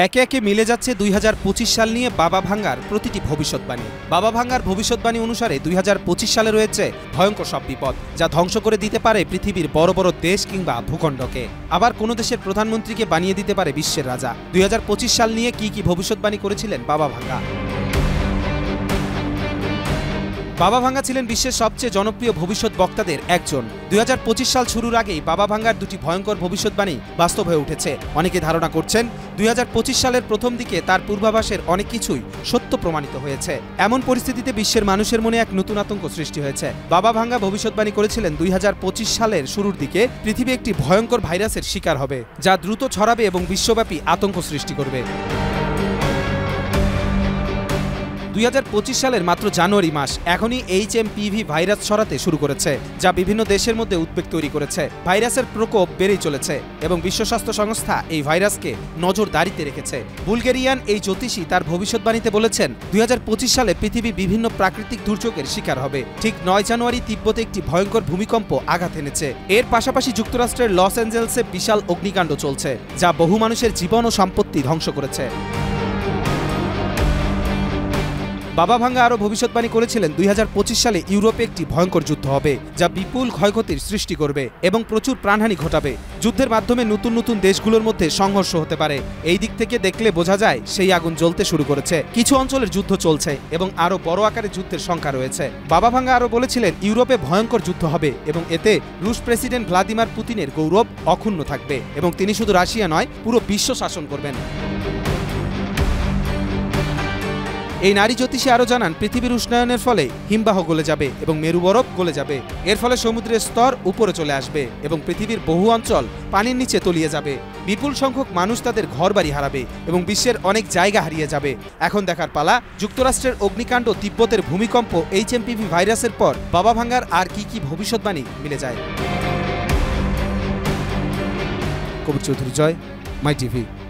একে একে মিলে যাচ্ছে ২০২৫ সাল নিয়ে বাবা ভাঙ্গার প্রতিটি ভবিষ্যৎবাণী। বাবা ভাঙ্গার ভবিষ্যৎবাণী অনুসারে ২০২৫ সালে রয়েছে ভয়ঙ্কর সব বিপদ, যা ধ্বংস করে দিতে পারে পৃথিবীর বড় বড় দেশ কিংবা ভূখণ্ডকে। আবার কোনো দেশের প্রধানমন্ত্রীকে বানিয়ে দিতে পারে বিশ্বের রাজা। ২০২৫ সাল নিয়ে কি ভবিষ্যৎবাণী করেছিলেন বাবা ভাঙ্গা? বাবা ভাঙ্গা ছিলেন বিশ্বের সবচেয়ে জনপ্রিয় ভবিষ্যৎ বক্তাদের একজন। ২০২৫ সাল শুরুর আগেই বাবা ভাঙ্গার দুটি ভয়ঙ্কর ভবিষ্যৎবাণী বাস্তব হয়ে উঠেছে। অনেকে ধারণা করছেন ২০২৫ সালের প্রথম দিকে তার পূর্বাভাসের অনেক কিছুই সত্য প্রমাণিত হয়েছে। এমন পরিস্থিতিতে বিশ্বের মানুষের মনে এক নতুন আতঙ্ক সৃষ্টি হয়েছে। বাবা ভাঙ্গা ভবিষ্যৎবাণী করেছিলেন ২০২৫ সালের শুরুর দিকে পৃথিবী একটি ভয়ঙ্কর ভাইরাসের শিকার হবে, যা দ্রুত ছড়াবে এবং বিশ্বব্যাপী আতঙ্ক সৃষ্টি করবে। ২০২৫ সালের মাত্র জানুয়ারি মাস এখনই HMPV ভাইরাস ছড়াতে শুরু করেছে, যা বিভিন্ন দেশের মধ্যে উদ্বেগ তৈরি করেছে। ভাইরাসের প্রকোপ বেড়েই চলেছে এবং বিশ্ব স্বাস্থ্য সংস্থা এই ভাইরাসকে নজরদারিতে রেখেছে। বুলগেরিয়ান এই জ্যোতিষী তার ভবিষ্যৎবাণীতে বলেছেন ২০২৫ সালে পৃথিবী বিভিন্ন প্রাকৃতিক দুর্যোগের শিকার হবে। ঠিক ৯ জানুয়ারি তিব্বতে একটি ভয়ঙ্কর ভূমিকম্প আঘাত এনেছে। এর পাশাপাশি যুক্তরাষ্ট্রের লস অ্যাঞ্জেলসে বিশাল অগ্নিকাণ্ড চলছে, যা বহু মানুষের জীবন ও সম্পত্তি ধ্বংস করেছে। বাবা ভাঙ্গা আরও ভবিষ্যৎবাণী করেছিলেন ২০২৫ সালে ইউরোপে একটি ভয়ঙ্কর যুদ্ধ হবে, যা বিপুল ক্ষয়ক্ষতির সৃষ্টি করবে এবং প্রচুর প্রাণহানি ঘটাবে। যুদ্ধের মাধ্যমে নতুন নতুন দেশগুলোর মধ্যে সংঘর্ষ হতে পারে। এই দিক থেকে দেখলে বোঝা যায় সেই আগুন জ্বলতে শুরু করেছে। কিছু অঞ্চলের যুদ্ধ চলছে এবং আরও বড় আকারে যুদ্ধের সংখ্যা রয়েছে। বাবা ভাঙ্গা আরও বলেছিলেন ইউরোপে ভয়ঙ্কর যুদ্ধ হবে এবং এতে রুশ প্রেসিডেন্ট ভ্লাদিমির পুতিনের গৌরব অক্ষুণ্ণ থাকবে এবং তিনি শুধু রাশিয়া নয়, পুরো বিশ্ব শাসন করবেন। এই নারী জ্যোতিষী আরও জানান পৃথিবীর উষ্ণায়নের ফলে হিমবাহ গলে যাবে এবং মেরু বরফ গলে যাবে। এর ফলে সমুদ্রের স্তর উপরে চলে আসবে এবং পৃথিবীর বহু অঞ্চল পানির নিচে তলিয়ে যাবে। বিপুল সংখ্যক মানুষ তাদের ঘরবাড়ি হারাবে এবং বিশ্বের অনেক জায়গা হারিয়ে যাবে। এখন দেখার পালা যুক্তরাষ্ট্রের অগ্নিকাণ্ড, তিব্বতের ভূমিকম্প, HMPV ভাইরাসের পর বাবা ভাঙ্গার আর কি ভবিষ্যৎবাণী মিলে যায়। কবির চৌধুরী জয়, মাই টিভি।